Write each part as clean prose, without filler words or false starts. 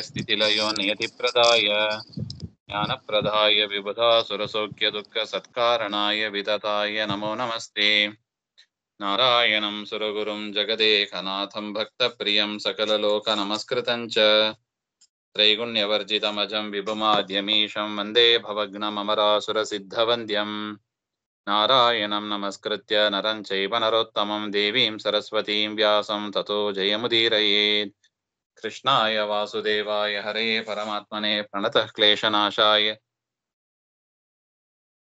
ಸ್ಥಿತಿಲಯೋ ನಿಯತಿಪ್ರದಾಯ ಜ್ಞಾನಪ್ರದಾಯ ವಿಬುಧಾಸುರಸೌಖ್ಯ ದುಃಖ ಸತ್ಕಾರಣಾಯ ವಿತತಾಯ ನಮೋ ನಮಸ್ತೆ. ನಾರಾಯಣಂ ಸುರಗುರುಂ ಜಗದೇಕನಾಥಂ ಭಕ್ತಪ್ರಿಯಂ ಸಕಲಲೋಕ ನಮಸ್ಕೃತಂ ಚ ತ್ರೈಗುಣ್ಯವರ್ಜಿತಮಜಂ ವಿಭುಮಾದ್ಯಮೀಶಂ ವಂದೇ ಭವಗ್ನಮರಾಸುರಸಿದ್ಧವಂದ್ಯಂ. ನಾರಾಯಣಂ ನಮಸ್ಕೃತ್ಯ ನರಂ ಚೈವ ನರೋತ್ತಮಂ ದೇವೀಂ ಸರಸ್ವತೀಂ ವ್ಯಾಸಂ ತತೋ ಜಯಮುದೀರಯೇತ್. ಕೃಷ್ಣಾಯ ವಾಸುದೇವಾಯ ಹರೇ ಪರಮಾತ್ಮನೇ ಪ್ರಣತಃ ಕ್ಲೇಶನಾಶಾಯ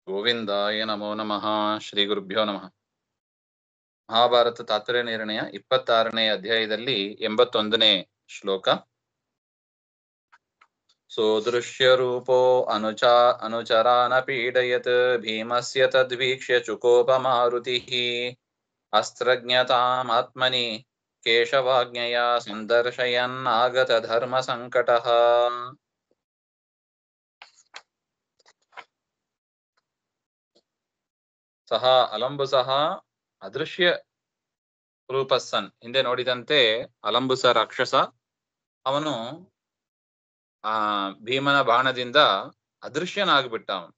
ಗೋವಿಂದಾಯ ನಮೋ ನಮಃ. ಶ್ರೀ ಗುರುಭ್ಯೋ ನಮಃ. ಮಹಾಭಾರತ ತಾತ್ಪರ್ಯ ನಿರ್ಣಯ 26ನೇ ಅಧ್ಯಾಯದಲ್ಲಿ 81ನೇ ಶ್ಲೋಕ. ಸೋದೃಶ್ಯ ರೂಪೋ ಅನುಚರಾನ ಪೀಡಯತ್ ಭೀಮಸ್ಯ ತದ್ವೀಕ್ಷ್ಯ ಚುಕೋಪ ಮಾರುತಿಃ ಅಸ್ತ್ರಜ್ಞತಾಮಾತ್ಮನಿ ಕೇಶವಾಜ್ಞೆಯ ಸಂದರ್ಶಯನ್ನಾಗತ ಧರ್ಮ ಸಂಕಟಃ. ಸಹ ಅಲಂಬುಸಃ ಅದೃಶ್ಯ ರೂಪಸ್ಸನ್. ಹಿಂದೆ ನೋಡಿದಂತೆ ಅಲಂಬುಸ ರಾಕ್ಷಸ ಅವನು ಭೀಮನ ಬಾಣದಿಂದ ಅದೃಶ್ಯನಾಗ್ಬಿಟ್ಟ. ಅವನು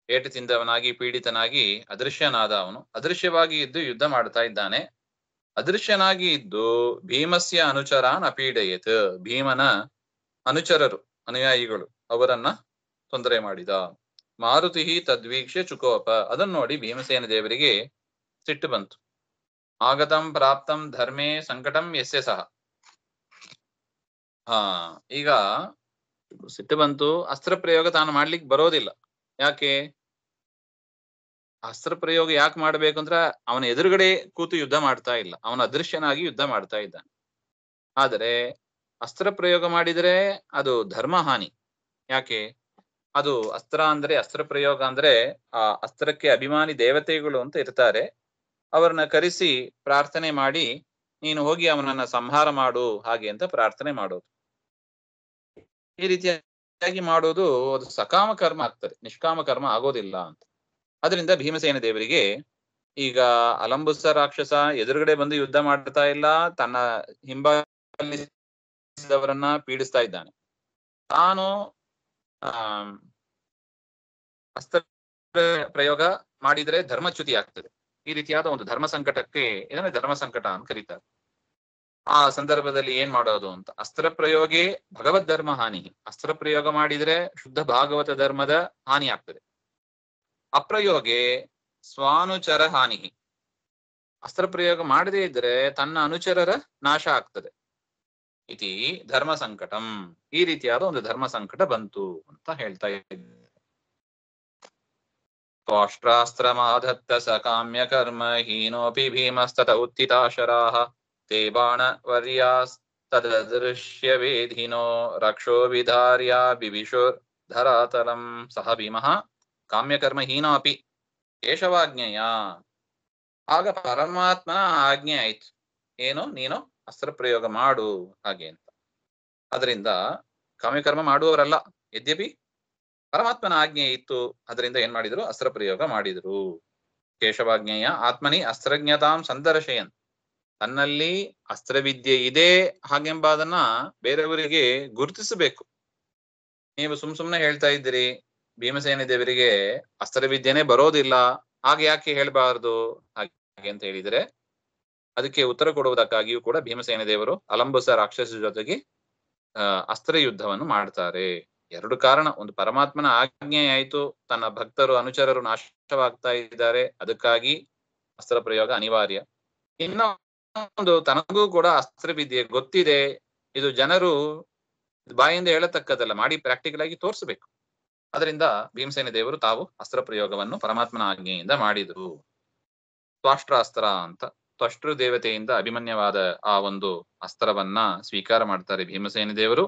ಏಟು ತಿಂದವನಾಗಿ ಪೀಡಿತನಾಗಿ ಅದೃಶ್ಯನಾದ. ಅವನು ಅದೃಶ್ಯವಾಗಿ ಇದ್ದು ಯುದ್ಧ ಮಾಡ್ತಾ ಇದ್ದಾನೆ. ಅದೃಶ್ಯನಾಗಿ ಇದ್ದು ಭೀಮಸ್ಯ ಅನುಚರಾನ್ ಅಪೀಡಯತ್, ಭೀಮನ ಅನುಚರರು ಅನುಯಾಯಿಗಳು ಅವರನ್ನ ತೊಂದರೆ ಮಾಡಿದ. ಮಾರುತಿ ತದ್ವೀಕ್ಷ್ಯ ಚುಕೋಪ, ಅದನ್ನು ನೋಡಿ ಭೀಮಸೇನ ದೇವರಿಗೆ ಸಿಟ್ಟು ಬಂತು. ಆಗತಂ ಪ್ರಾಪ್ತಂ ಧರ್ಮೇ ಸಂಕಟಂ ಯಸ್ಯ ಸಹ. ಈಗ ಸಿಟ್ಟು ಬಂತು. ಅಸ್ತ್ರ ಪ್ರಯೋಗ ತಾನು ಮಾಡ್ಲಿಕ್ಕೆ ಬರೋದಿಲ್ಲ. ಯಾಕೆ ಅಸ್ತ್ರ ಪ್ರಯೋಗ ಯಾಕೆ ಮಾಡ್ಬೇಕು ಅಂದ್ರೆ ಅವನ ಎದುರುಗಡೆ ಕೂತು ಯುದ್ಧ ಮಾಡ್ತಾ ಇಲ್ಲ, ಅವನ ಅದೃಶ್ಯನಾಗಿ ಯುದ್ಧ ಮಾಡ್ತಾ ಇದ್ದಾನೆ. ಆದರೆ ಅಸ್ತ್ರ ಪ್ರಯೋಗ ಮಾಡಿದ್ರೆ ಅದು ಧರ್ಮ ಹಾನಿ. ಯಾಕೆ? ಅದು ಅಸ್ತ್ರ ಅಂದ್ರೆ, ಅಸ್ತ್ರ ಪ್ರಯೋಗ ಅಂದ್ರೆ ಆ ಅಸ್ತ್ರಕ್ಕೆ ಅಭಿಮಾನಿ ದೇವತೆಗಳು ಅಂತ ಇರ್ತಾರೆ, ಅವರನ್ನ ಕರೆಸಿ ಪ್ರಾರ್ಥನೆ ಮಾಡಿ ನೀನು ಹೋಗಿ ಅವನನ್ನ ಸಂಹಾರ ಮಾಡು ಹಾಗೆ ಅಂತ ಪ್ರಾರ್ಥನೆ ಮಾಡೋದು. ಈ ರೀತಿಯಾಗಿ ಮಾಡೋದು ಅದು ಸಕಾಮ ಕರ್ಮ ಆಗ್ತದೆ, ನಿಷ್ಕಾಮ ಕರ್ಮ ಆಗೋದಿಲ್ಲ ಅಂತ. ಅದರಿಂದ ಭೀಮಸೇನ ದೇವರಿಗೆ ಈಗ ಅಲಂಬುಸ ರಾಕ್ಷಸ ಎದುರುಗಡೆ ಬಂದು ಯುದ್ಧ ಮಾಡ್ತಾ ಇಲ್ಲ, ತನ್ನ ಹಿಂಬಾಲಿಸಿದವರನ್ನ ಪೀಡಿಸ್ತಾ ಇದ್ದಾನೆ. ತಾನು ಅಸ್ತ್ರ ಪ್ರಯೋಗ ಮಾಡಿದ್ರೆ ಧರ್ಮಚ್ಯುತಿ ಆಗ್ತದೆ. ಈ ರೀತಿಯಾದ ಒಂದು ಧರ್ಮ ಸಂಕಟಕ್ಕೆ ಇದನ್ನ ಧರ್ಮ ಸಂಕಟ ಅಂತ ಕರೀತಾರೆ. ಆ ಸಂದರ್ಭದಲ್ಲಿ ಏನ್ ಮಾಡೋದು ಅಂತ, ಅಸ್ತ್ರ ಪ್ರಯೋಗೇ ಭಗವದ್ ಧರ್ಮ ಹಾನಿ. ಅಸ್ತ್ರ ಪ್ರಯೋಗ ಮಾಡಿದ್ರೆ ಶುದ್ಧ ಭಾಗವತ ಧರ್ಮದ ಹಾನಿ ಆಗ್ತದೆ. ಅಪ್ರಯೋಗೆ ಸ್ವಾನುಚರ ಹಾನಿ. ಅಸ್ತ್ರ ಪ್ರಯೋಗ ಮಾಡದೇ ಇದ್ರೆ ತನ್ನ ಅನುಚರರ ನಾಶ ಆಗ್ತದೆ. ಇತಿ ಧರ್ಮ ಸಂಕಟಂ. ಈ ರೀತಿಯಾದ ಒಂದು ಧರ್ಮ ಸಂಕಟ ಬಂತು ಅಂತ ಹೇಳ್ತಾ ಇದ್ದಾರೆ. ತ್ವಾಷ್ಟ್ರಾಸ್ತ್ರಮಾಧತ್ತ ಸ ಕಾಮ್ಯ ಕರ್ಮ ಹೀನೋಪಿ ಭೀಮಸ್ತತ ಉತ್ಥಿತಾಶರಾಃ ತೇ ಬಾಣವರ್ಯಾಸ್ತದೃಶ್ಯ ವೇಧಿನೋ ರಕ್ಷೋ ವಿಧಾರ್ಯ ಬಿವಿಶುರ್ ಧರಾತಲಂ. ಸಹ ಭೀಮಃ ಕಾಮ್ಯಕರ್ಮ ಹೀನ ಅಪಿ ಕೇಶವಾಜ್ಞೆಯ. ಆಗ ಪರಮಾತ್ಮನ ಆಜ್ಞೆ ಆಯ್ತು, ಏನು ನೀನು ಅಸ್ತ್ರ ಪ್ರಯೋಗ ಮಾಡು ಹಾಗೆ ಅಂತ. ಅದರಿಂದ ಕಾಮ್ಯಕರ್ಮ ಮಾಡುವವರಲ್ಲ, ಯದ್ಯಪಿ ಪರಮಾತ್ಮನ ಆಜ್ಞೆ ಇತ್ತು, ಅದರಿಂದ ಏನ್ ಮಾಡಿದ್ರು, ಅಸ್ತ್ರ ಪ್ರಯೋಗ ಮಾಡಿದ್ರು. ಕೇಶವಾಜ್ಞೆಯ ಆತ್ಮನಿ ಅಸ್ತ್ರಜ್ಞತಾಂ ಸಂದರ್ಶಯನ್. ತನ್ನಲ್ಲಿ ಅಸ್ತ್ರವಿದ್ಯೆ ಇದೆ ಹಾಗೆಂಬುದನ್ನ ಬೇರೆಯವರಿಗೆ ಗುರುತಿಸಬೇಕು. ನೀವು ಸುಮ್ನೆ ಹೇಳ್ತಾ ಇದ್ದೀರಿ ಭೀಮಸೇನ ದೇವರಿಗೆ ಅಸ್ತ್ರವಿದ್ಯೆನೆ ಬರೋದಿಲ್ಲ, ಹಾಗೆ ಯಾಕೆ ಹೇಳ್ಬಾರ್ದು ಹಾಗೆ ಅಂತ ಹೇಳಿದ್ರೆ, ಅದಕ್ಕೆ ಉತ್ತರ ಕೊಡುವುದಕ್ಕಾಗಿಯೂ ಕೂಡ ಭೀಮಸೇನ ದೇವರು ಅಲಂಬುಸ ರಾಕ್ಷಸ ಜೊತೆಗೆ ಅಸ್ತ್ರ ಯುದ್ಧವನ್ನು ಮಾಡ್ತಾರೆ. ಎರಡು ಕಾರಣ. ಒಂದು, ಪರಮಾತ್ಮನ ಆಜ್ಞೆ ಆಯ್ತು, ತನ್ನ ಭಕ್ತರು ಅನುಚರರು ನಾಶವಾಗ್ತಾ ಇದ್ದಾರೆ, ಅದಕ್ಕಾಗಿ ಅಸ್ತ್ರ ಪ್ರಯೋಗ ಅನಿವಾರ್ಯ. ಇನ್ನೊಂದು, ತನಗೂ ಕೂಡ ಅಸ್ತ್ರವಿದ್ಯೆ ಗೊತ್ತಿದೆ, ಇದು ಜನರು ಬಾಯಿಂದ ಹೇಳತಕ್ಕದಲ್ಲ, ಮಾಡಿ ಪ್ರಾಕ್ಟಿಕಲ್ ಆಗಿ ತೋರಿಸಬೇಕು. ಅದರಿಂದ ಭೀಮಸೇನ ದೇವರು ತಾವು ಅಸ್ತ್ರ ಪ್ರಯೋಗವನ್ನು ಪರಮಾತ್ಮನ ಆಜ್ಞೆಯಿಂದ ಮಾಡಿದ್ರು. ತ್ವಾಷ್ಟ್ರಾಸ್ತ್ರ ಅಂತ, ತ್ವಷ್ಟೃ ದೇವತೆಯಿಂದ ಅಭಿಮನ್ಯವಾದ ಆ ಒಂದು ಅಸ್ತ್ರವನ್ನ ಸ್ವೀಕಾರ ಮಾಡ್ತಾರೆ ಭೀಮಸೇನ ದೇವರು.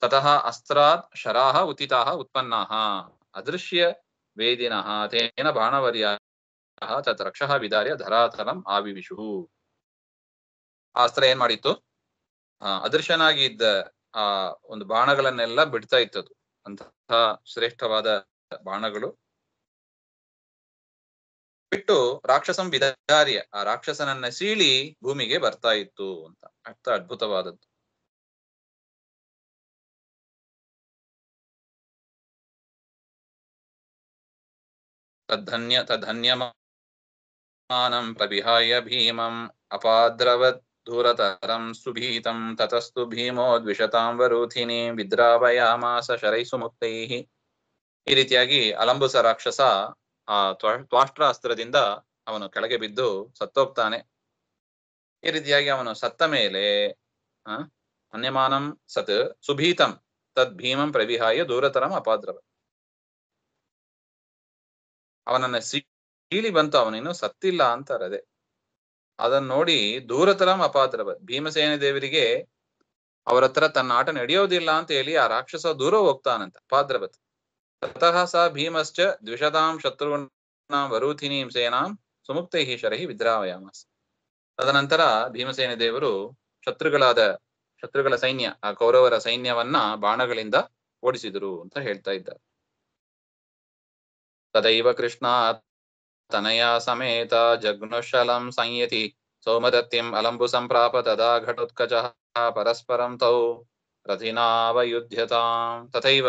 ತತಃ ಅಸ್ತ್ರಾತ್ ಶರಾಹ ಉತಿತಾಹ ಉತ್ಪನ್ನಾಹ ಅದೃಶ್ಯ ವೇದಿನಃ ತೇನ ಬಾಣವರ್ಯಾಃ ತತ್ ರಕ್ಷಃ ವಿದಾರ್ಯ ಧರಾತಲಂ ಆವಿವಿಷು. ಆ ಅಸ್ತ್ರ ಏನ್ ಮಾಡಿತ್ತು, ಅದೃಶ್ಯನಾಗಿ ಇದ್ದ ಆ ಒಂದು ಬಾಣಗಳನ್ನೆಲ್ಲ ಬಿಡ್ತಾ ಇತ್ತದು. ಅಂತಹ ಶ್ರೇಷ್ಠವಾದ ಬಾಣಗಳು ಬಿಟ್ಟು ರಾಕ್ಷಸಂ ವಿದಾರ್ಯ, ಆ ರಾಕ್ಷಸನನ್ನ ಸೀಳಿ ಭೂಮಿಗೆ ಬರ್ತಾ ಇತ್ತು ಅಂತ. ಅರ್ಥ ಅದ್ಭುತವಾದದ್ದು. ತದ್ಧನ್ಯಮಾನಂ ಪ್ರವಿಹಾಯ ಭೀಮಂ ಅಪಾದ್ರವತ್ ದೂರತರಂ ಸುಭೀತಂ ತತಸ್ತು ಭೀಮೋ ದ್ವಿಷತಾಂ ವರೂಥಿನಿ ವಿದ್ರಾವಯಾಮಾಸ ಶರೈಸು ಮುಕ್ತೈಃ. ಈ ರೀತಿಯಾಗಿ ಅಲಂಬುಸ ರಾಕ್ಷಸ ಆ ತ್ವಾಷ್ಟ್ರ ಅಸ್ತ್ರದಿಂದ ಅವನು ಕೆಳಗೆ ಬಿದ್ದು ಸತ್ತೋಗ್ತಾನೆ. ಈ ರೀತಿಯಾಗಿ ಅವನು ಸತ್ತ ಮೇಲೆ ಅನ್ಯಮಾನಂ ಸತ್ ಸುಭೀತಂ ತದ್ ಭೀಮಂ ಪ್ರವಿಹಾಯ ದೂರತರಂ ಅಪಾದ್ರವ, ಅವನನ್ನ ಸೀಳಿ ಬಂತು, ಅವನಿನ್ನು ಸತ್ತಿಲ್ಲ ಅಂತಾರೆ. ಅದೇ ಅದನ್ನ ನೋಡಿ ದೂರತರಂ ಅಪಾದ್ರವ, ಭೀಮಸೇನ ದೇವರಿಗೆ ಅವರ ಹತ್ರ ತನ್ನ ಆಟ ನಡೆಯೋದಿಲ್ಲ ಅಂತ ಹೇಳಿ ಆ ರಾಕ್ಷಸ ದೂರ ಹೋಗ್ತಾನಂತ. ಅಪಾದ್ರವತ್ ತತಃ ಸ ಭೀಮಶ್ಚ ದ್ವಿಷತಾಂ ಶತ್ರುಣಾಂ ವರೂಥಿನೀಂ ಸೇನಾಂ ಸುಮುಕ್ತೈಃ ಶರೈಃ ವಿದ್ರಾವಯಾಮಾಸ. ತದನಂತರ ಭೀಮಸೇನ ದೇವರು ಶತ್ರುಗಳ ಸೈನ್ಯ, ಆ ಕೌರವರ ಸೈನ್ಯವನ್ನ ಬಾಣಗಳಿಂದ ಓಡಿಸಿದರು ಅಂತ ಹೇಳ್ತಾ ಇದ್ದಾರೆ. ತದೈವ ಕೃಷ್ಣ ತನಯ ಸಮೇತ ಜಗ್ನುಶಲಂ ಸಂಯತಿ ಸೌಮದತ್ತಿಂ ಅಲಂಬು ಸಂಪ್ರಾಪ ತದಾ ಘಟೋತ್ಕಚಃ ಪರಸ್ಪರಂ ತೌ ರಥಿನಾವಯುಧ್ಯತಾಂ. ತಥೈವ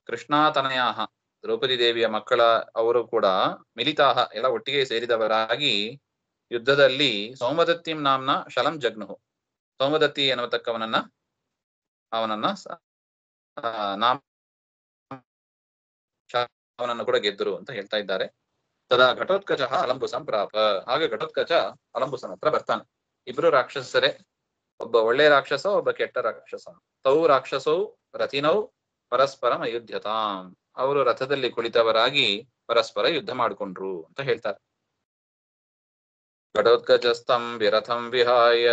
ಕೃಷ್ಣಾತನಯಾಹ, ದ್ರೌಪದಿ ದೇವಿಯ ಮಕ್ಕಳ ಅವರು ಕೂಡ ಮಿಲಿತಾಹ, ಎಲ್ಲ ಒಟ್ಟಿಗೆ ಸೇರಿದವರಾಗಿ ಯುದ್ಧದಲ್ಲಿ ಸೌಮದತ್ತಿಂ ನಾಮ್ನ ಶಲಂ ಜಗ್ನುಹು, ಸೌಮದತ್ತಿ ಎನ್ನುವತಕ್ಕವನನ್ನ ಅವನನ್ನು ಕೂಡ ಗೆದ್ದರು ಅಂತ ಹೇಳ್ತಾ ಇದ್ದಾರೆ. ತದಾ ಘಟೋತ್ಕಚ ಅಲಂಬುಸಂ ಪ್ರಾಪ, ಹಾಗೆ ಘಟೋತ್ಕಚ ಅಲಂಬುಸನ ಹತ್ರ ಬರ್ತಾನೆ. ಇಬ್ರು ರಾಕ್ಷಸರೇ, ಒಬ್ಬ ಒಳ್ಳೆ ರಾಕ್ಷಸ, ಒಬ್ಬ ಕೆಟ್ಟ ರಾಕ್ಷಸ. ತೌ ರಾಕ್ಷಸೌ ರಥಿನೌ ಪರಸ್ಪರಂ ಅಯುಧ್ಯತಾಂ, ಅವರು ರಥದಲ್ಲಿ ಕುಳಿತವರಾಗಿ ಪರಸ್ಪರ ಯುದ್ಧ ಮಾಡಿಕೊಂಡ್ರು ಅಂತ ಹೇಳ್ತಾರೆ. ಘಟೋತ್ಕಚಸ್ಥಂ ವಿರಥಂ ವಿಹಾಯ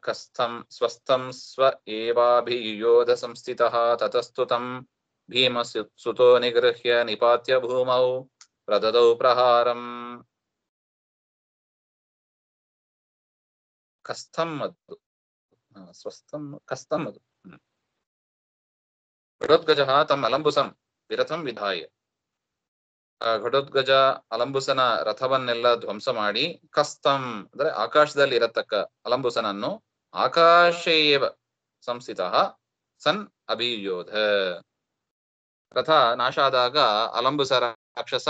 ಕಸ್ಥಂ ಸ್ವಸ್ಥಂ ಸ್ವ ಏವಾಭಿಯೋಧ ಸಂಸ್ಥಿತಃ ತತಸ್ತು ತಂ ಭೀಮ ಸುತೋ ನಿಗೃಹ್ಯ ನಿಪಾತ್ಯ ಭೂಮೌ ಪ್ರದದೌ ಪ್ರಹಾರಂ. ಕಸ್ಥಂ ಅದು ಸ್ವಸ್ಥಂ ಕಸ್ಥಂ ಅದು. ಘಟೋತ್ಕಜ ತಮ್ಮ ಅಲಂಬುಸಂ ವಿರಥಂ ವಿಧಾಯ, ಘಟೋತ್ಕಜ ಅಲಂಬುಸನ ರಥವನ್ನೆಲ್ಲ ಧ್ವಂಸ ಮಾಡಿ, ಕಸ್ತಂ ಅಂದ್ರೆ ಆಕಾಶದಲ್ಲಿ ಇರತಕ್ಕ ಅಲಂಬುಸನನ್ನು ಆಕಾಶೇವ ಸಂಸ್ಥಿತಃ ಸನ್ ಅಭಿಯೋಧ, ರಥ ನಾಶ ಆದಾಗ ಅಲಂಬುಸ ರಾಕ್ಷಸ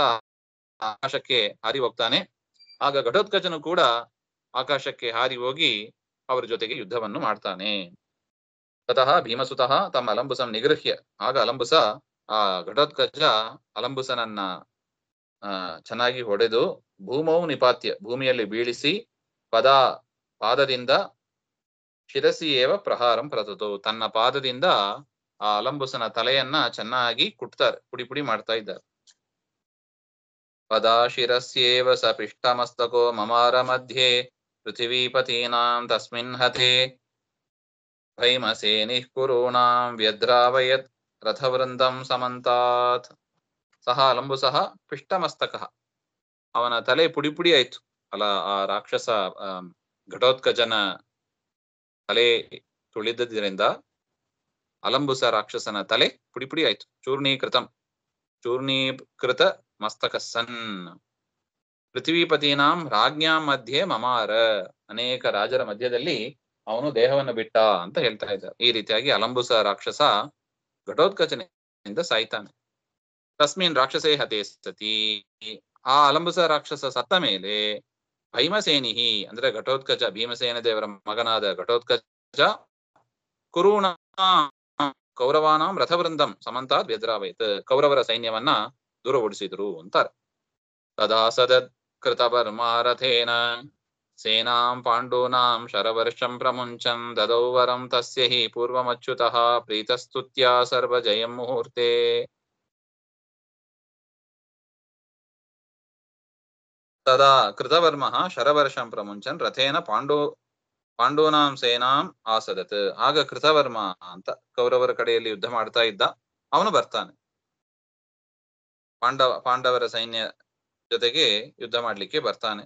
ಆಕಾಶಕ್ಕೆ ಹಾರಿ ಹೋಗ್ತಾನೆ. ಆಗ ಘಟೋತ್ಕಚನು ಕೂಡ ಆಕಾಶಕ್ಕೆ ಹಾರಿ ಹೋಗಿ ಅವರ ಜೊತೆಗೆ ಯುದ್ಧವನ್ನು ಮಾಡ್ತಾನೆ. ತತಃ ಭೀಮಸುತಃ ತಮ್ಮ ಅಲಂಬುಸಂ ನಿಗೃಹ್ಯ, ಆಗ ಅಲಂಬುಸ ಆ ಘಟೋತ್ಕಚ ಅಲಂಬುಸನನ್ನ ಚೆನ್ನಾಗಿ ಹೊಡೆದು ಭೂಮೌ ನಿಪಾತ್ಯ, ಭೂಮಿಯಲ್ಲಿ ಬೀಳಿಸಿ, ಪಾದದಿಂದ ಶಿರಸಿಯೇವ ಪ್ರಹಾರಂ ಪ್ರದತು, ತನ್ನ ಪಾದದಿಂದ ಆ ಅಲಂಬುಸನ ತಲೆಯನ್ನ ಚೆನ್ನಾಗಿ ಕುಟ್ತಾರೆ, ಪುಡಿ ಪುಡಿ ಮಾಡ್ತಾ ಇದ್ದಾರೆ. ಪದಾ ಶಿರಸ್ಯೇವ ಸ ಪಿಷ್ಟಮಸ್ತಕೋ ಮಮಾರ ಮಧ್ಯೆ ಪೃಥಿವೀಪತೀನಾಂ ತಸ್ಮಿನ್ ಹತೆ ಭೈಮಸೇನಿಃ ಕುರುಣಾಂ ವ್ಯದ್ರಾವಯತ್ ರಥವೃಂದಂ ಸಮಂತಾತ್. ಸಹ ಅಲಂಬುಸಃ ಪಿಷ್ಟಮಸ್ತಕಃ, ಅವನ ತಲೆ ಪುಡಿ ಪುಡಿ ಆಯ್ತು. ಅಲ್ಲ, ಆ ರಾಕ್ಷಸ ಘಟೋತ್ಕಚನ ತಲೆ ತುಳಿದದ್ರಿಂದ ಅಲಂಬುಸ ರಾಕ್ಷಸನ ತಲೆ ಪುಡಿ ಪುಡಿ ಆಯ್ತು. ಚೂರ್ಣೀಕೃತ ಮಸ್ತಕ ಸನ್ ಪೃಥ್ವೀಪತೀನಾಂ ರಾಜ್ಞಾಂ ಮಧ್ಯೆ ಮಮಾರ, ಅನೇಕ ರಾಜರ ಮಧ್ಯದಲ್ಲಿ ಅವನು ದೇಹವನ್ನು ಬಿಟ್ಟ ಅಂತ ಹೇಳ್ತಾ ಇದ್ದಾರೆ. ಈ ರೀತಿಯಾಗಿ ಅಲಂಬುಸ ರಾಕ್ಷಸ ಘಟೋತ್ಕಚನಿಂದ ಸಾಯ್ತಾನೆ. ತಸ್ಮಿನ್ ರಾಕ್ಷಸೇ ಹತೆ ಸತಿ, ಆ ಅಲಂಬುಸ ರಾಕ್ಷಸ ಸತ್ತ ಮೇಲೆ ಭೈಮಸೇನಿಹಿ ಅಂದ್ರೆ ಘಟೋತ್ಕಚ, ಭೀಮಸೇನ ದೇವರ ಮಗನಾದ ಘಟೋತ್ಕಚ ಕುರುಣ ಕೌರವಾನಾಂ ರಥವೃಂದಂ ಸಮಂತಾತ್ ವ್ಯದ್ರಾವಯತ್, ಕೌರವರ ಸೈನ್ಯವನ್ನ ದೂರ ಓಡಿಸಿದ್ರು ಅಂತಾರೆ. ತದಾ ಸದತ್ ಕೃತವರ್ಮಾರಥೇನ ಸೇನಾಂ ಪಾಂಡೂನಾಂ ಶರವರ್ಷಂ ಪ್ರಮುಂಚನ್ ದದೌ ವರಂ ತಸ್ಯ ಹಿ ಪೂರ್ವಮಚ್ಯುತಃ ಪ್ರೀತಸ್ತುತ್ಯ ಸರ್ವಜಯಂ ಮುಹೂರ್ತೆ. ತದಾ ಕೃತವರ್ಮಃ ಶರವರ್ಷಂ ಪ್ರಮುಂಚನ್ ರಥೇನ ಪಾಂಡೂನಾಂ ಸೇನಾಂ ಆಸದತ್. ಆಗ ಕೃತವರ್ಮ ಅಂತ ಕೌರವರ ಕಡೆಯಲ್ಲಿ ಯುದ್ಧ ಮಾಡ್ತಾ ಇದ್ದ, ಅವನು ಬರ್ತಾನೆ, ಪಾಂಡವರ ಸೈನ್ಯ ಜೊತೆಗೆ ಯುದ್ಧ ಮಾಡ್ಲಿಕ್ಕೆ ಬರ್ತಾನೆ.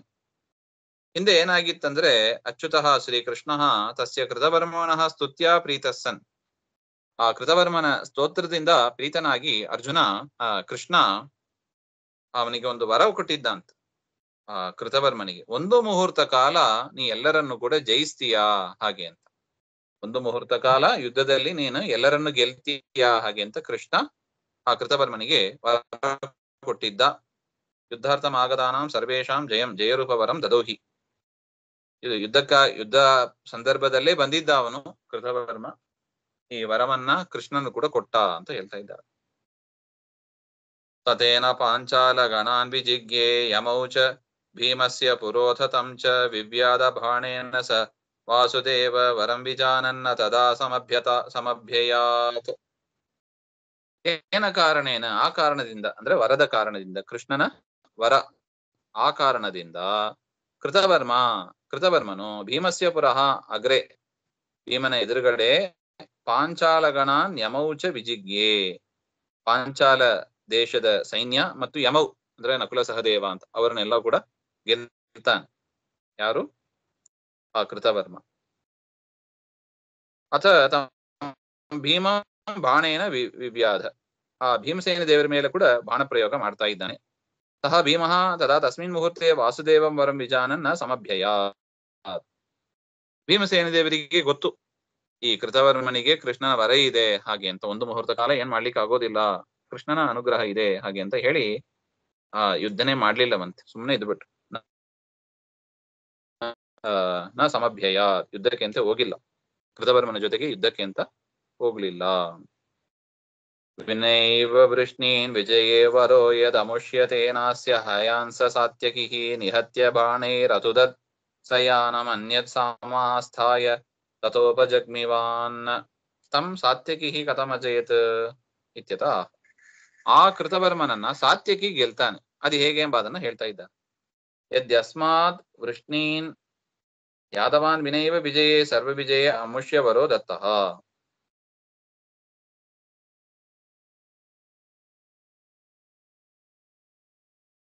ಹಿಂದೆ ಏನಾಗಿತ್ತಂದ್ರೆ ಅಚ್ಯುತಃ ಶ್ರೀಕೃಷ್ಣ ತಸ್ಯ ಕೃತವರ್ಮನಃ ಸ್ತುತ್ಯ ಪ್ರೀತಸ್ಸನ್, ಆ ಕೃತವರ್ಮನ ಸ್ತೋತ್ರದಿಂದ ಪ್ರೀತನಾಗಿ ಅರ್ಜುನ ಕೃಷ್ಣ ಅವನಿಗೆ ಒಂದು ವರ ಕೊಟ್ಟಿದ್ದ ಅಂತ. ಆ ಕೃತವರ್ಮನಿಗೆ ಒಂದು ಮುಹೂರ್ತ ಕಾಲ ನೀ ಎಲ್ಲರನ್ನು ಕೂಡ ಜಯಿಸ್ತೀಯಾ ಹಾಗೆ ಅಂತ, ಒಂದು ಮುಹೂರ್ತ ಕಾಲ ಯುದ್ಧದಲ್ಲಿ ನೀನು ಎಲ್ಲರನ್ನು ಗೆಲ್ತೀಯಾ ಹಾಗೆ ಅಂತ ಕೃಷ್ಣ ಆ ಕೃತವರ್ಮನಿಗೆ ವರ ಕೊಟ್ಟಿದ್ದ. ಯುದ್ಧಾರ್ಥಮಾಗತಾನಾಂ ಸರ್ವೇಷಾಂ ಜಯಂ ಜಯರೂಪವರಂ ದದೋಹಿ. ಇದು ಯುದ್ಧ ಸಂದರ್ಭದಲ್ಲೇ ಬಂದಿದ್ದ ಅವನು ಕೃತವರ್ಮ. ಈ ವರವನ್ನ ಕೃಷ್ಣನು ಕೂಡ ಕೊಟ್ಟ ಅಂತ ಹೇಳ್ತಾ ಇದ್ದಾರೆ. ತತೇನ ಪಾಂಚಾಲ ಗಣಾನ್ ವಿಜಿಜ್ಞೆ ಯಮೌ ಚ ಭೀಮಸ್ಯ ಪುರೋಧತಂ ಚ ವಿವ್ಯಾದ ಬಾಣೇನ ಸ ವಾಸುದೇವ ವರಂ ವಿಜಾನನ್ನ ತದಾ ಸಮಭ್ಯಯಾತ್. ಏನ ಕಾರಣೇನ, ಆ ಕಾರಣದಿಂದ ಅಂದ್ರೆ ವರದ ಕಾರಣದಿಂದ, ಕೃಷ್ಣನ ವರ ಆ ಕಾರಣದಿಂದ ಕೃತವರ್ಮನು ಭೀಮಸ್ಯ ಪುರಃ ಅಗ್ರೆ, ಭೀಮನ ಎದುರುಗಡೆ ಪಾಂಚಾಲಗಣಾನ್ ಯಮೌಚ ವಿಜಿಜ್ಞೆ, ಪಾಂಚಾಲ ದೇಶದ ಸೈನ್ಯ ಮತ್ತು ಯಮೌ ಅಂದ್ರೆ ನಕುಲ ಸಹದೇವ ಅಂತ ಅವರನ್ನೆಲ್ಲ ಕೂಡ ಗೆಲ್ತಾನೆ. ಯಾರು? ಆ ಕೃತವರ್ಮ. ಅಥ ಭೀಮ ಬಾಣೇನ ವಿವ್ಯಾಧ, ಆ ಭೀಮಸೇನ ದೇವರ ಮೇಲೆ ಕೂಡ ಬಾಣ ಪ್ರಯೋಗ ಮಾಡ್ತಾ ಇದ್ದಾನೆ. ಸಹ ಭೀಮಃ ತದಾ ತಸ್ಮಿನ್ ಮುಹೂರ್ತೆ ವಾಸುದೇವಂ ವರಂ ವಿಜಾನನ್ನ ಸಮಭ್ಯಯ. ಭೀಮಸೇನ ದೇವರಿಗೆ ಗೊತ್ತು ಈ ಕೃತವರ್ಮನಿಗೆ ಕೃಷ್ಣನ ವರ ಇದೆ ಹಾಗೆ ಅಂತ, ಒಂದು ಮುಹೂರ್ತ ಕಾಲ ಏನ್ ಮಾಡ್ಲಿಕ್ಕೆ ಆಗೋದಿಲ್ಲ, ಕೃಷ್ಣನ ಅನುಗ್ರಹ ಇದೆ ಹಾಗೆ ಅಂತ ಹೇಳಿ ಯುದ್ಧನೇ ಮಾಡ್ಲಿಲ್ಲವಂತೆ, ಸುಮ್ಮನೆ ಇದ್ಬಿಟ್ರು. ನ ಸಮಭ್ಯಯ, ಯುದ್ಧಕ್ಕೆ ಅಂತ ಹೋಗಿಲ್ಲ, ಕೃತವರ್ಮನ ಜೊತೆಗೆ ಯುದ್ಧಕ್ಕೆ ಅಂತ ಹೋಗ್ಲಿಲ್ಲ. ವಿನೈವ ವೃಷ್ಣೀನ್ ವಿಜಯೇ ವರೋ ಯದಮುಷ್ಯತೆ ನಾಸ್ಯ ಹಯಾಂಸ ಸಾತ್ಯಕಿಃ ನಿಹತ್ಯ ಬಾಣೈರತುದತ್ ಸಯಾನಂ ಅನ್ಯತ್ ಸಮಾಸ್ಥಾಯ ತತೋಪಜಗ್ಮಿವಾನ್ ತಂ ಸಾತ್ಯಕಿಃ ಕಥಮಜಯತ್ ಇತ್ಯತಃ. ಆ ಕೃತವರ್ಮನನ್ನ ಸಾತ್ಯಕಿ ಗೆಲ್ತಾನೆ. ಅದು ಹೇಗೆ ಎಂಬ ಅದನ್ನ ಹೇಳ್ತಾ ಇದ್ದಾನೆ. ಯದ್ಯಸ್ಮಾತ್ ವೃಷ್ಣೀನ್ ಯಾದವಾನ್ ವಿನೈವ ವಿಜಯೇ ಸರ್ವ ವಿಜಯೇ ಅಮುಷ್ಯ ವರೋ ದತ್ತಃ.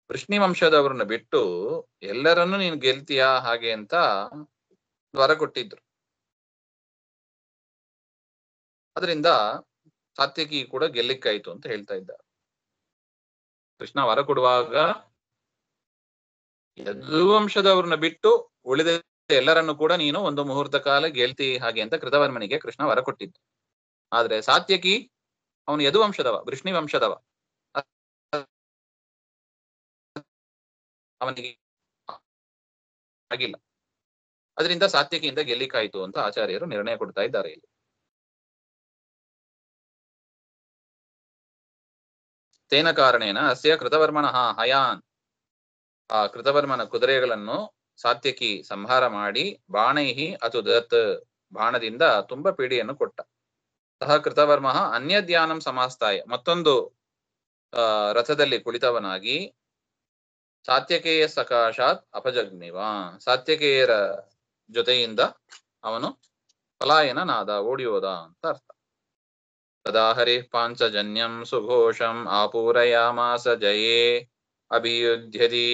ವೃಷ್ಣಿ ವಂಶದವರನ್ನ ಬಿಟ್ಟು ಎಲ್ಲರನ್ನೂ ನೀನು ಗೆಲ್ತೀಯಾ ಹಾಗೆ ಅಂತ ವರ ಕೊಟ್ಟಿದ್ರು. ಅದರಿಂದ ಸಾತ್ಯಕಿ ಕೂಡ ಗೆಲ್ಲಿಕ್ಕಾಯ್ತು ಅಂತ ಹೇಳ್ತಾ ಇದ್ದಾರೆ. ಕೃಷ್ಣ ವರ ಕೊಡುವಾಗ ಯದುವಂಶದವ್ರನ್ನ ಬಿಟ್ಟು ಉಳಿದ ಎಲ್ಲರನ್ನು ಕೂಡ ನೀನು ಒಂದು ಮುಹೂರ್ತ ಕಾಲ ಗೆಲ್ತಿ ಹಾಗೆ ಅಂತ ಕೃತವರ್ಮನಿಗೆ ಕೃಷ್ಣ ವರ ಕೊಟ್ಟಿದ್ದು. ಆದ್ರೆ ಸಾತ್ಯಕಿ ಅವನು ಯದುವಂಶದವ, ವೃಷ್ಣಿ ವಂಶದವ, ಅವನಿಗೆ ಆಗಿಲ್ಲ. ಅದರಿಂದ ಸಾತ್ಯಕಿಯಿಂದ ಗೆಲ್ಲಿಕ್ಕಾಯ್ತು ಅಂತ ಆಚಾರ್ಯರು ನಿರ್ಣಯ ಕೊಡ್ತಾ ಇದ್ದಾರೆ ಇಲ್ಲಿ. ತೇನ ಕಾರಣೇನ ಅಸ್ಯ ಕೃತವರ್ಮನಃ ಹಯಾನ್, ಆ ಕೃತವರ್ಮನ ಕುದುರೆಗಳನ್ನು ಸಾತ್ಯಕಿ ಸಂಹಾರ ಮಾಡಿ ಬಾಣೈಹಿ ಅತುದತ್, ಬಾಣದಿಂದ ತುಂಬಾ ಪೀಡಿಯನ್ನು ಕೊಟ್ಟ. ಸಹ ಕೃತವರ್ಮ ಅನ್ಯದ್ಯಾನಂ ಸಮಾಸ್ತಾಯ, ಮತ್ತೊಂದು ರಥದಲ್ಲಿ ಕುಳಿತವನಾಗಿ ಸಾತ್ಯಕೇಯ ಸಕಾಶಾತ್ ಅಪಜಗ್ನಿವ, ಸಾತ್ಯಕೇಯರ ಜೊತೆಯಿಂದ ಅವನು ಪಲಾಯನನಾದ, ಓಡಿಯೋದ ಅಂತ ಅರ್ಥ. ತದಾ ಹರಿ ಪಾಂಚಜನ್ಯಂ ಸುಘೋಷಂ ಆಪೂರಯಾಮಾಸ ಜಯೇ ಅಭಿಯುಧ್ಯತಿ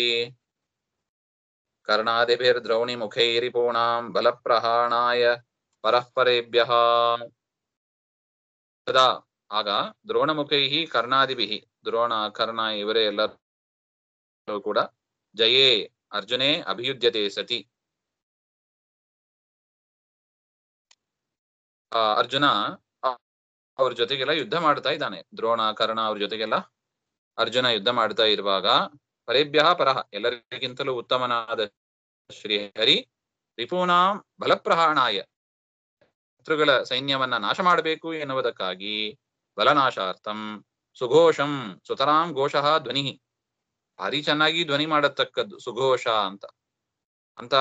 ಕರ್ಣಾದಿಭಿರ್ದ್ರೌಣಿ ಮುಖೈರಿಪೂಣಾಂ ಬಲಪ್ರಹಾಣಾಯ ಪರಸ್ಪರೇಭ್ಯಃ. ತದಾ ಆಗ ದ್ರೋಣಮುಖೈಹಿ ಕರ್ಣಾದಿಭಿಹಿ, ದ್ರೋಣ ಕರ್ಣ ಇವರೇ ಎಲ್ಲರೂ ಕೂಡ ಜಯೇ ಅರ್ಜುನೇ ಅಭಿಯುದ್ಧತೆ ಸತಿ, ಅರ್ಜುನ ಅವ್ರ ಜೊತೆಗೆಲ್ಲ ಯುದ್ಧ ಮಾಡ್ತಾ ಇದ್ದಾನೆ. ದ್ರೋಣ ಕರ್ಣ ಅವ್ರ ಜೊತೆಗೆಲ್ಲ ಅರ್ಜುನ ಯುದ್ಧ ಮಾಡ್ತಾ ಇರುವಾಗ ಪರೇಭ್ಯ ಪರಹ, ಎಲ್ಲರಿಗಿಂತಲೂ ಉತ್ತಮನಾದ ಶ್ರೀಹರಿ ರಿಪೂಣಾಂ ಬಲಪ್ರಹಾಣಾಯ, ಶತ್ರುಗಳ ಸೈನ್ಯವನ್ನ ನಾಶ ಮಾಡಬೇಕು ಎನ್ನುವುದಕ್ಕಾಗಿ ಬಲನಾಶಾರ್ಥಂ ಸುಘೋಷಂ ಸುತರಾಂ ಘೋಷಃ ಧ್ವನಿ, ಭಾರಿ ಚೆನ್ನಾಗಿ ಧ್ವನಿ ಮಾಡತಕ್ಕದ್ದು ಸುಘೋಷ ಅಂತ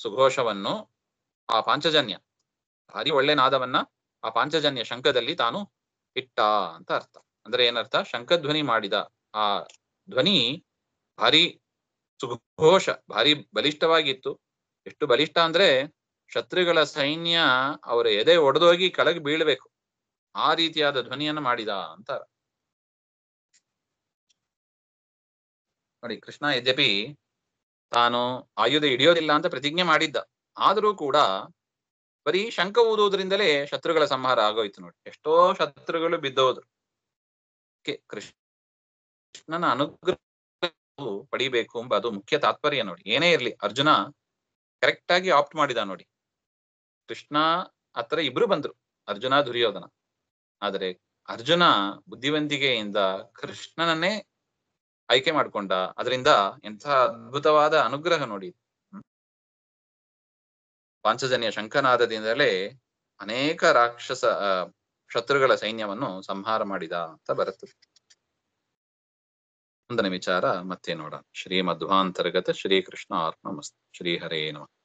ಸುಘೋಷವನ್ನು ಆ ಪಾಂಚಜನ್ಯ, ಭಾರಿ ಒಳ್ಳೆ ನಾದವನ್ನ ಆ ಪಾಂಚಜನ್ಯ ಶಂಖದಲ್ಲಿ ತಾನು ಇಟ್ಟ ಅಂತ ಅರ್ಥ. ಅಂದ್ರೆ ಏನರ್ಥ? ಶಂಖಧ್ವನಿ ಮಾಡಿದ. ಆ ಧ್ವನಿ ಭಾರಿ ಸುಘೋಷ, ಭಾರಿ ಬಲಿಷ್ಠವಾಗಿತ್ತು. ಎಷ್ಟು ಬಲಿಷ್ಠ ಅಂದ್ರೆ ಶತ್ರುಗಳ ಸೈನ್ಯ ಅವರ ಎದೆ ಒಡೆದೋಗಿ ಕೆಳಗೆ ಬೀಳ್ಬೇಕು, ಆ ರೀತಿಯಾದ ಧ್ವನಿಯನ್ನು ಮಾಡಿದ ಅಂತ ನೋಡಿ. ಕೃಷ್ಣ ಯದ್ಯಪಿ ತಾನು ಆಯುಧ ಹಿಡಿಯೋದಿಲ್ಲ ಅಂತ ಪ್ರತಿಜ್ಞೆ ಮಾಡಿದ್ದ, ಆದರೂ ಕೂಡ ಬರೀ ಶಂಖ ಊದುವುದರಿಂದಲೇ ಶತ್ರುಗಳ ಸಂಹಾರ ಆಗೋಯ್ತು ನೋಡಿ. ಎಷ್ಟೋ ಶತ್ರುಗಳು ಬಿದ್ದೋದ್ರು. ಕೃಷ್ಣನ ಅನುಗ್ರಹ ಪಡಿಬೇಕು ಎಂಬ ಅದು ಮುಖ್ಯ ತಾತ್ಪರ್ಯ ನೋಡಿ. ಏನೇ ಇರ್ಲಿ ಅರ್ಜುನ ಕರೆಕ್ಟ್ ಆಗಿ ಆಪ್ಟ್ ಮಾಡಿದ ನೋಡಿ. ಕೃಷ್ಣ ಹತ್ರ ಇಬ್ರು ಬಂದ್ರು, ಅರ್ಜುನ ದುರ್ಯೋಧನ. ಆದರೆ ಅರ್ಜುನ ಬುದ್ಧಿವಂತಿಕೆಯಿಂದ ಕೃಷ್ಣನನ್ನೇ ಆಯ್ಕೆ ಮಾಡ್ಕೊಂಡ. ಅದರಿಂದ ಎಂಥ ಅದ್ಭುತವಾದ ಅನುಗ್ರಹ ನೋಡಿ. ಪಾಂಚಜನ್ಯ ಶಂಖನಾದದಿಂದಲೇ ಅನೇಕ ರಾಕ್ಷಸ ಶತ್ರುಗಳ ಸೈನ್ಯವನ್ನು ಸಂಹಾರ ಮಾಡಿದ ಅಂತ ಬರುತ್ತದೆ. ಮುಂದಿನ ವಿಚಾರ ಮತ್ತೆ ನೋಡೋಣ. ಶ್ರೀಮಧ್ವಾಂತರ್ಗತ ಶ್ರೀಕೃಷ್ಣ ಅರ್ಪಣಮಸ್ತು. ಶ್ರೀಹರೇ ನಮಃ.